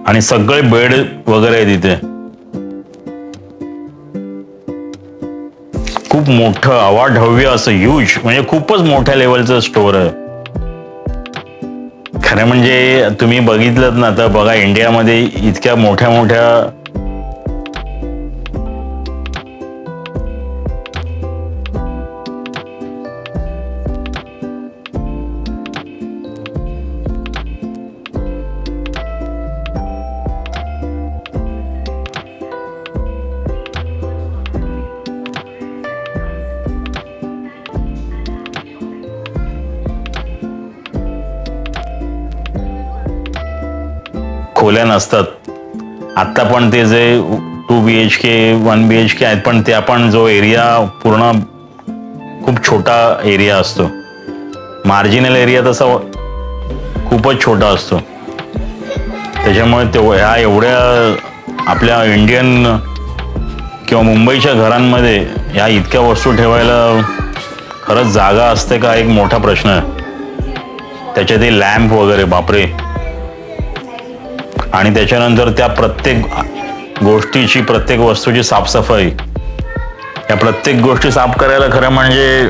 आणि सगळे बेड वगैरे आहे तिथे. खूप मोठं अवाढव्य असं ह्यूज, म्हणजे खूपच मोठ्या लेवलचं स्टोअर आहे. खरं म्हणजे तुम्ही बघितलं ना तर बघा, इंडियामध्ये इतक्या मोठ्या मोठ्या खोल्या नसतात. आता पण ते जे 2 BHK 1 BHK आहेत, पण त्या पण जो एरिया पूर्ण खूप छोटा एरिया असतो. मार्जिनल एरिया तसा खूपच छोटा असतो. त्याच्यामुळे ह्या एवढ्या आपल्या इंडियन किंवा मुंबईच्या घरांमध्ये ह्या इतक्या वस्तू ठेवायला खरंच जागा असते का, एक मोठा प्रश्न आहे. त्याच्यात लॅम्प वगैरे, बापरे. आणि त्याच्यानंतर त्या प्रत्येक गोष्टीची, प्रत्येक वस्तूची साफसफाई. या प्रत्येक गोष्टी साफ करायला खरं म्हणजे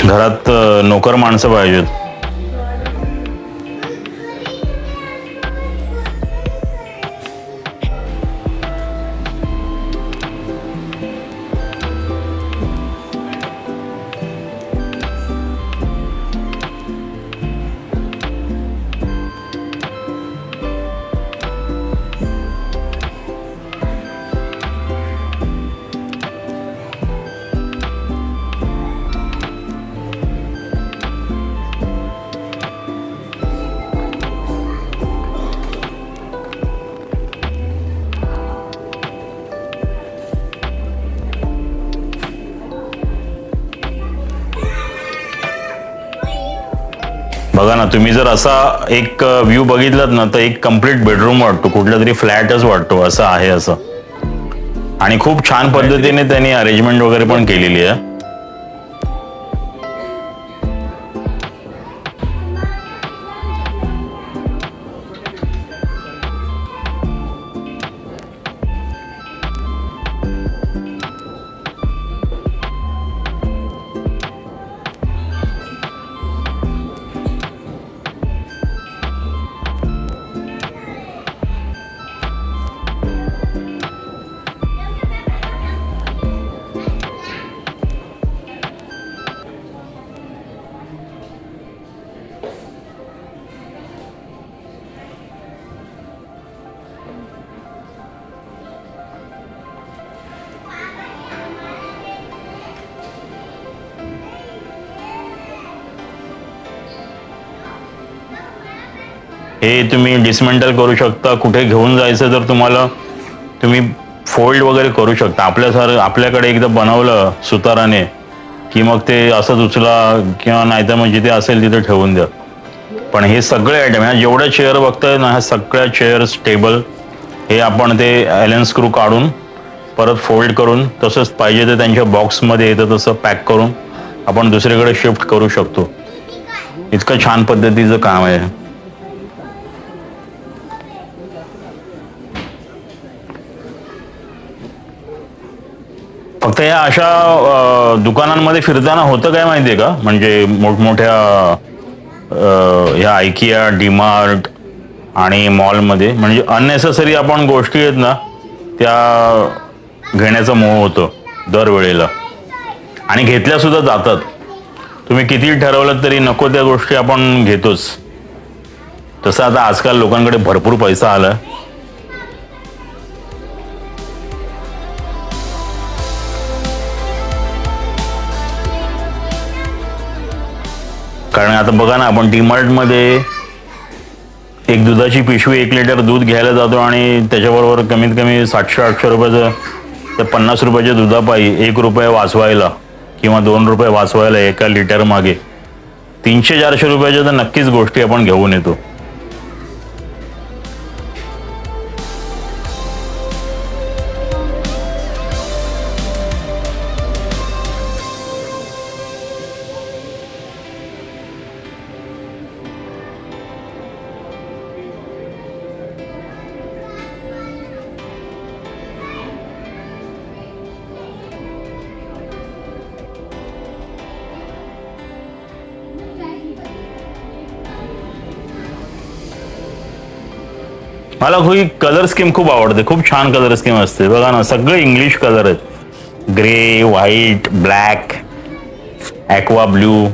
घरात नोकर माणसं पाहिजेत. बघा ना, तुम्ही जर असा एक व्ह्यू बघितलात ना तर एक कम्प्लीट बेडरूम वाटतो, कुठला तरी फ्लॅटच वाटतो, असं आहे असं. आणि खूप छान पद्धतीने त्यांनी अरेंजमेंट वगैरे पण केलेली आहे. हे तुम्ही डिसमेंटल करू शकता. कुठे घेऊन जायचं तर तुम्हाला, तुम्ही फोल्ड वगैरे करू शकता. आपल्याकडे एकदा बनवलं सुताराने की मग ते असंच उचला, किंवा नाहीतर मग जिथे असेल तिथे ठेवून द्या. पण हे सगळे आयटम, ह्या जेवढ्या चेअर बघताय ना, ह्या सगळ्या चेअर्स, टेबल, हे आपण ते ॲलन स्क्रू काढून परत फोल्ड करून तसंच पाहिजे ते त्यांच्या बॉक्समध्ये येतं तसं पॅक करून आपण दुसरीकडे शिफ्ट करू शकतो. इतकं छान पद्धतीचं काम आहे. फक्त या अशा दुकानांमध्ये फिरताना होतं काय माहितीये का, म्हणजे मोठमोठ्या ह्या आयकिया, डीमार्ट आणि मॉलमध्ये, म्हणजे अननेसेसरी आपण गोष्टी आहेत ना त्या घेण्याचा मोह होतो दरवेळेला, आणि घेतल्या सुद्धा जातात. तुम्ही किती ठरवलं तरी नको त्या गोष्टी आपण घेतोच. तसं आता आजकाल लोकांकडे भरपूर पैसा आला. कारण आता बघा ना, आपण डीमार्टमध्ये एक दुधाची पिशवी 1 लिटर दूध घ्यायला जातो आणि त्याच्याबरोबर कमीत कमी 700-800 रुपयाचं, तर 50 रुपयाच्या दुधापायी 1 रुपये वाचवायला किंवा 2 रुपये वाचवायला एका लिटर मागे 300-400 रुपयाच्या तर नक्कीच गोष्टी आपण घेऊन येतो. मला ही कलर स्कीम खूप आवडते, खूप छान कलर स्कीम असते बघा ना, सगळे इंग्लिश कलर आहेत, grey, white, black, aqua blue.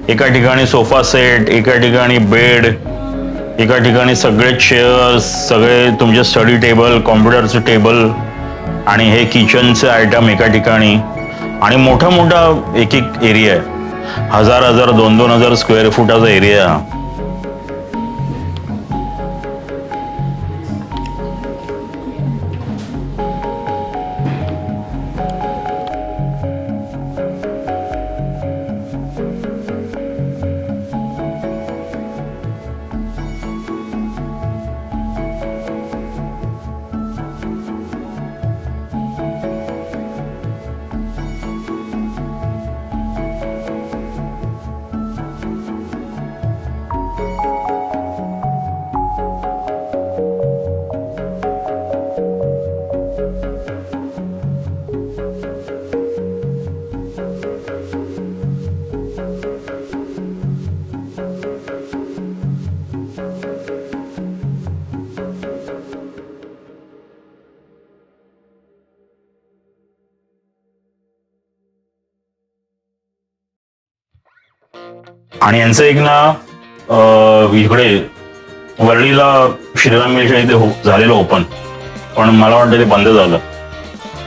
एका ठिकाणी सोफा सेट, एका ठिकाणी बेड, एका ठिकाणी सगळे चेअर्स, सगळे तुमचे स्टडी टेबल, कॉम्प्युटरचं टेबल आणि हे किचनचे आयटम एका ठिकाणी. आणि मोठा मोठा एक एक एरिया आहे, 1000 2,000 स्क्वेअर फुटाचा एरिया. आणि यांचं एक ना इकडे वरळीला श्रीराम मिलच्या इथे झालेलं ओपन, पण मला वाटतं ते बंद झालं,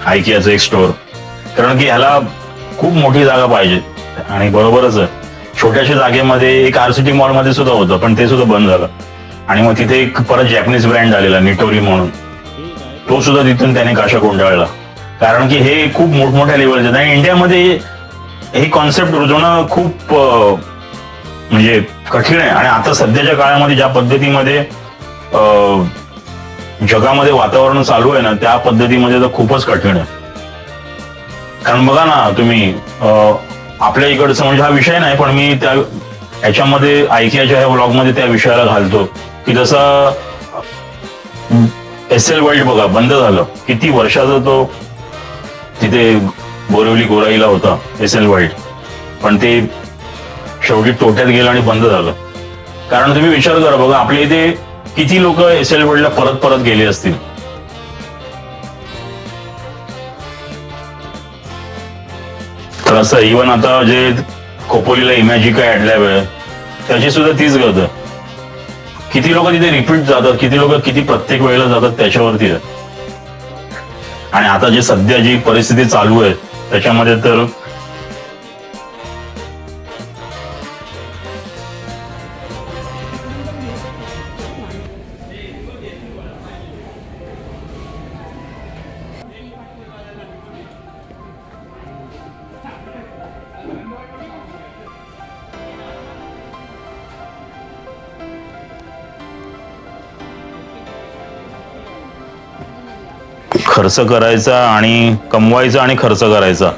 आयकियाचं एक स्टोअर. कारण की ह्याला खूप मोठी जागा पाहिजे. आणि बरोबरच आहे, छोट्याशा जागेमध्ये एक RCT मॉलमध्ये सुद्धा होतं, पण ते सुद्धा बंद झालं. आणि मग तिथे एक परत जॅपनीज ब्रँड आलेला निटोरी म्हणून, तो सुद्धा तिथून त्याने काशा कोंडाळला. कारण की हे खूप मोठमोठ्या लेवलचे. आणि इंडियामध्ये हे कॉन्सेप्ट रुजवणं खूप म्हणजे कठीण आहे. आणि आता सध्याच्या काळामध्ये ज्या पद्धतीमध्ये जगामध्ये वातावरण चालू आहे ना, त्या पद्धतीमध्ये तर खूपच कठीण आहे. कारण बघा ना तुम्ही, आपल्या इकडचं म्हणजे हा विषय नाही, पण मी त्या ह्याच्यामध्ये आयकियाच्या ह्या व्लॉगमध्ये त्या विषयाला घालतो की जसं SL वर्ल्ड बघा बंद झालं, किती वर्षाचा तो तिथे बोरिवली गोराईला होता SL वर्ल्ड, पण ते शेवटी तोट्यात गेलं आणि बंद झालं. कारण तुम्ही विचार करा बघा, आपल्या इथे किती लोक SL वर्ल्डला परत परत गेले असतील. तर असं इव्हन आता जे खोपोलीला इमॅजिका ॲडलॅब आहे, त्याची सुद्धा तीच गत आहे. किती लोक तिथे रिपीट जातात, किती लोक किती प्रत्येक वेळेला जातात त्याच्यावरती आहे. आणि आता जे सध्या जी परिस्थिती चालू आहे त्याच्यामध्ये तर खर्च करायचा आणि कमवायचा आणि खर्च करायचा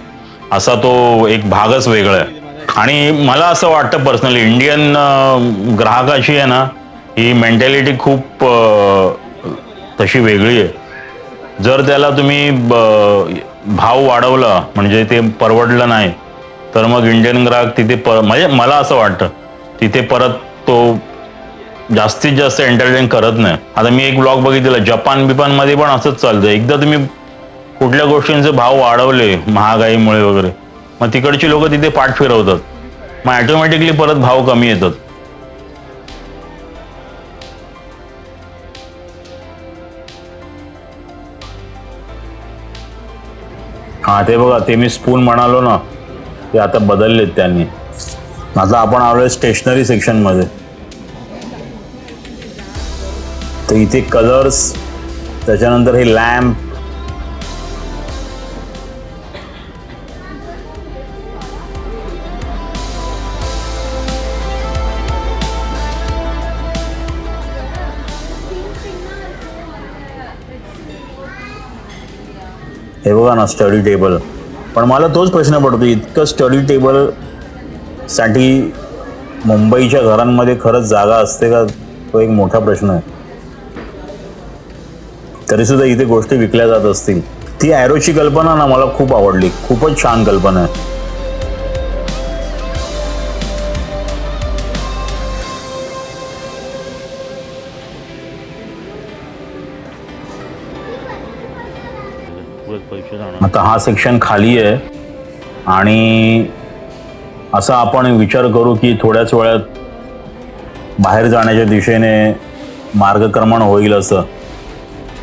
असा तो एक भागच वेगळा आहे. आणि मला असं वाटतं पर्सनली इंडियन ग्राहकाची आहे ना, ही मेंटॅलिटी खूप तशी वेगळी आहे. जर त्याला तुम्ही भाव वाढवला म्हणजे ते परवडलं नाही, तर मग इंडियन ग्राहक तिथे म्हणजे मला असं वाटतं तिथे परत तो जास्तीत जास्त एंटरटेन करत नाही. आता मी एक ब्लॉग बघितलेला, जपान बिपानमध्ये पण असंच चालतं. एकदा तुम्ही कुठल्या गोष्टींचे भाव वाढवले महागाईमुळे वगैरे, मग तिकडची लोक तिथे पाठ फिरवतात, मग ऑटोमॅटिकली परत भाव कमी येतात. हा ते बघा, ते मी स्पून म्हणालो ना, ते आता बदललेत त्यांनी. आता आपण आलोय स्टेशनरी सेक्शन मध्ये. तर इथे कलर्स, त्याच्यानंतर हे लॅम्प, हे बघा ना स्टडी टेबल. पण मला तोच प्रश्न पडतो, इतकं स्टडी टेबल साठी मुंबईच्या घरांमध्ये खरंच जागा असते का, तो एक मोठा प्रश्न आहे. तरी सुद्धा इथे गोष्टी विकल्या जात असतील. ती ॲरोची कल्पना ना मला खूप आवडली, खूपच छान कल्पना आहे. आता हा सेक्शन खाली आहे आणि असा आपण विचार करू की थोड्याच वेळात बाहेर जाण्याच्या दिशेने मार्गक्रमण होईल असं.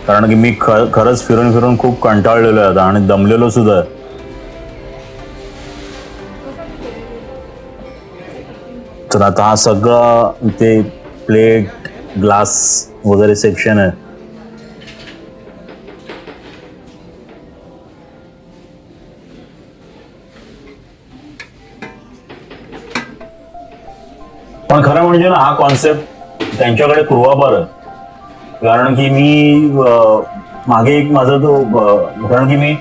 कारण की मी खरंच फिरून फिरून खूप कंटाळलेलो आहे आता आणि दमलेलो सुद्धा आहे. तर आता हा सगळा इथे प्लेट, ग्लास वगैरे सेक्शन आहे. पण खरं म्हणजे ना हा कॉन्सेप्ट त्यांच्याकडे पूर्वापार आहे. कारण की मी मागे एक माझा तो कारण की मी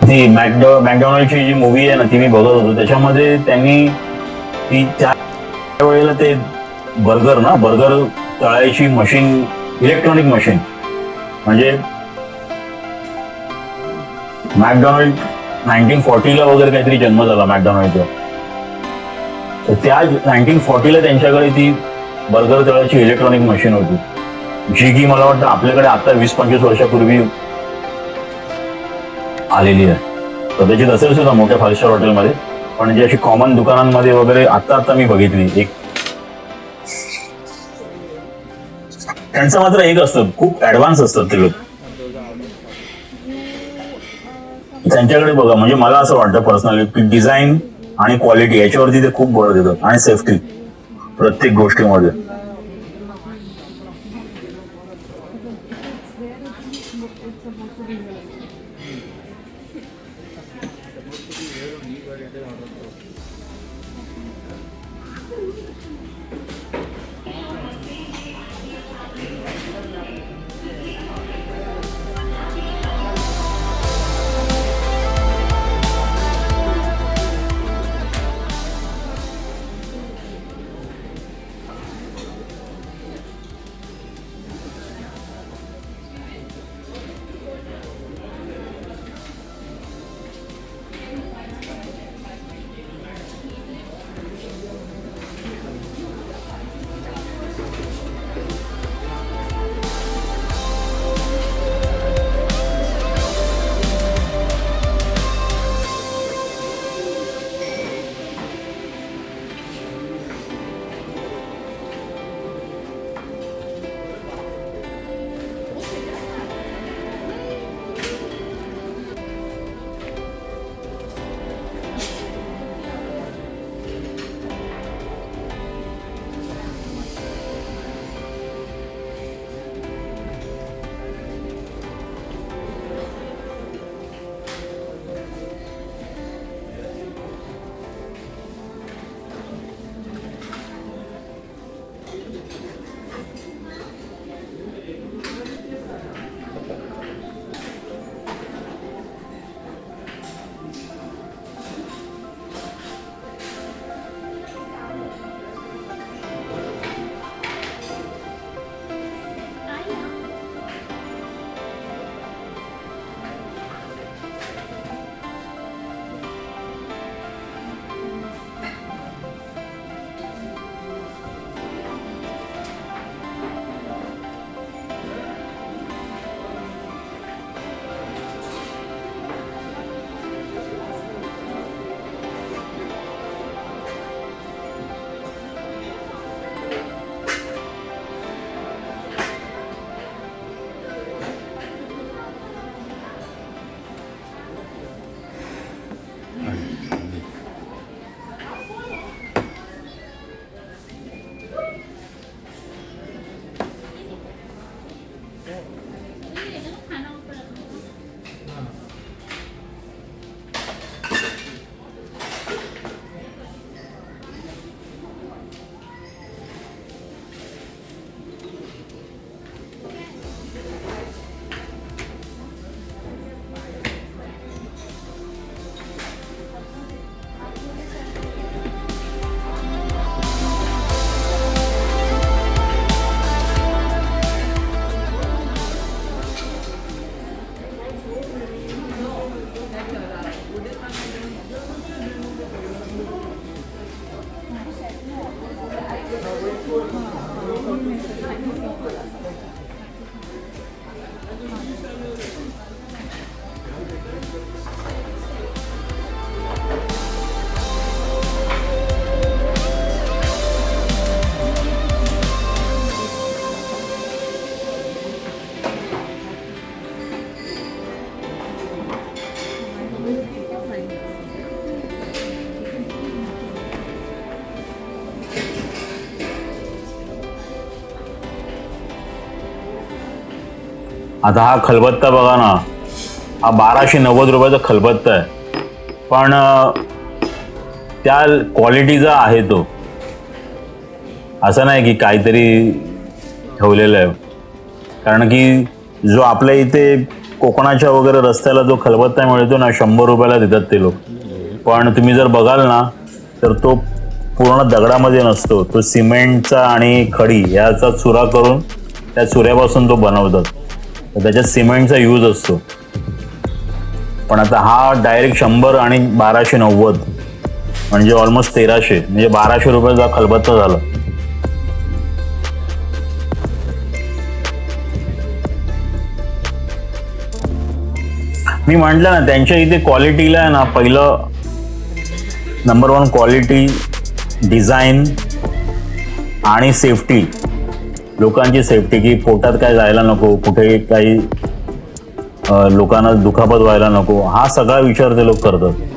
ती मॅकडॉनल्डची जी मूवी आहे ना ती मी बघत होतो. त्याच्यामध्ये त्यांनी ती त्या वेळेला ते बर्गर तळायची मशीन, इलेक्ट्रॉनिक मशीन, म्हणजे मॅकडॉनल्ड 1940ला वगैरे काहीतरी जन्म झाला मॅकडॉनल्डचा. तर त्या 1940ला त्यांच्याकडे ती बर्गर तळायची इलेक्ट्रॉनिक मशीन होती, जी की मला वाटतं आपल्याकडे आता 20-25 वर्षापूर्वी आलेली आहे. कदाचित असेल सुद्धा मोठ्या 5 स्टार हॉटेलमध्ये, पण जी अशी कॉमन दुकानांमध्ये वगैरे आता मी बघितली. एक त्यांचं मात्र एक असतं, खूप ऍडव्हान्स असतात ते लोक. त्यांच्याकडे बघा, म्हणजे मला असं वाटतं पर्सनली की डिझाईन आणि क्वालिटी याच्यावरती ते खूप भर देतात आणि सेफ्टी प्रत्येक गोष्टीमध्ये. आता हा खलबत्ता बघा ना, हा 1290 रुपयाचा खलबत्ता आहे, पण त्या क्वालिटीचा आहे तो. असं नाही की काहीतरी ठेवलेलं आहे. कारण की जो आपल्या इथे कोकणाच्या वगैरे रस्त्याला जो खलबत्ता मिळतो ना, 100 रुपयाला देतात ते लोक. पण तुम्ही जर बघाल ना, तर तो पूर्ण दगडामध्ये नसतो. तो सिमेंटचा आणि खडी याचा चुरा करून त्या चुऱ्यापासून तो बनवतात. तर त्याच्यात सिमेंटचा यूज असतो. पण आता हा डायरेक्ट 100 आणि 1290 म्हणजे ऑलमोस्ट 1300, म्हणजे 1200 रुपयाचा खलबत्ता झाला. मी म्हटलं ना, त्यांच्या इथे क्वालिटीला आहे ना, पहिलं नंबर 1 क्वालिटी, डिझाईन आणि सेफ्टी. लोकांची सेफ्टी, की पोटात काय जायला नको, कुठे काही लोकांना दुखापत व्हायला नको, हा सगळा विचार ते लोक करतात.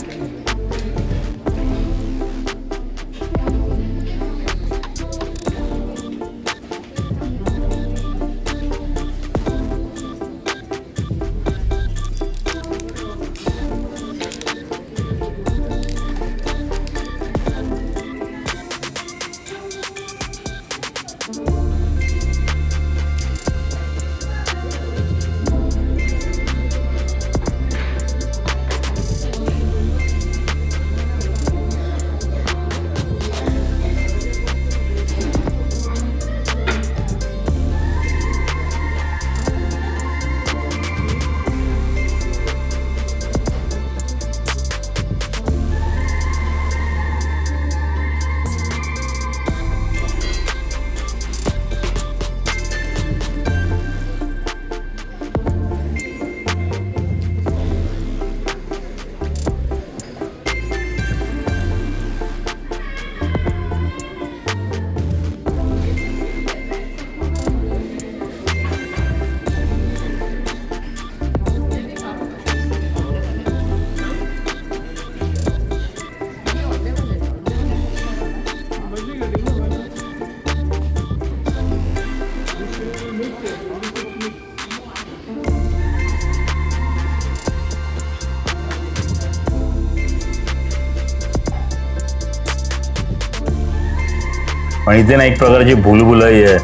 पण इथे ना एक प्रकारची भूलभुलाई आहे.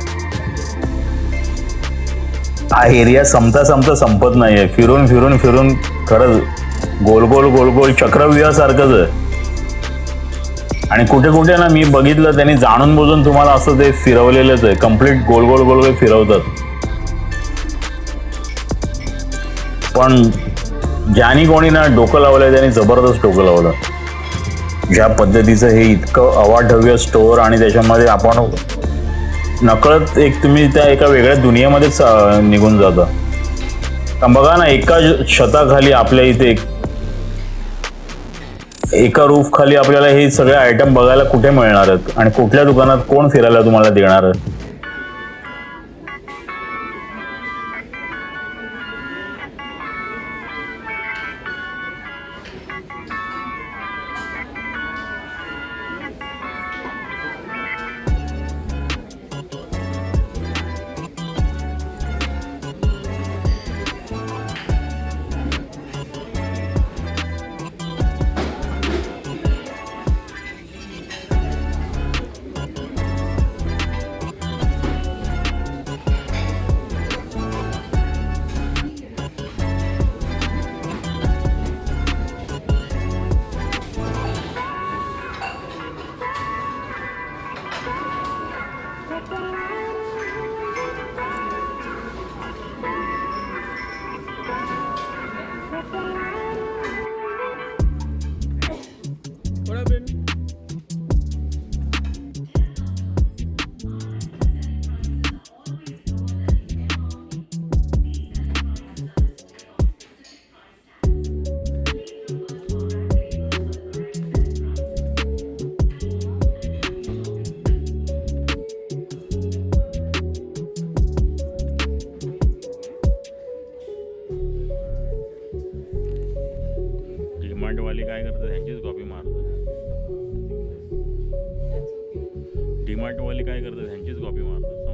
हा एरिया संपता संपत नाहीये. फिरून फिरून फिरून खरंच गोल गोल गोल गोल चक्रव्यूहासारखंच आहे. आणि कुठे कुठे ना मी बघितलं, त्यांनी जाणून बुजून तुम्हाला असं ते फिरवलेलंच आहे. कम्प्लीट गोल गोल गोल गोल फिरवतात. पण ज्यानी कोणी ना डोकं लावलंय त्यांनी जबरदस्त डोकं लावलं. ज्या पद्धतीचं हे इतकं अवाढव्य स्टोअर, आणि त्याच्यामध्ये आपण नकळत तुम्ही त्या एका वेगळ्या दुनियेमध्येच निघून जाता. बघा ना, एका छताखाली आपल्या इथे एका रूफ खाली आपल्याला हे सगळे आयटम बघायला कुठे मिळणार आहेत, आणि कुठल्या दुकानात कोण फिरायला तुम्हाला देणार आहे? डीमार्टवाले काय करतात, ह्यांचीच कॉपी मारतात. डीमार्टवाले काय करतात, ह्यांचीच कॉपी मारतात.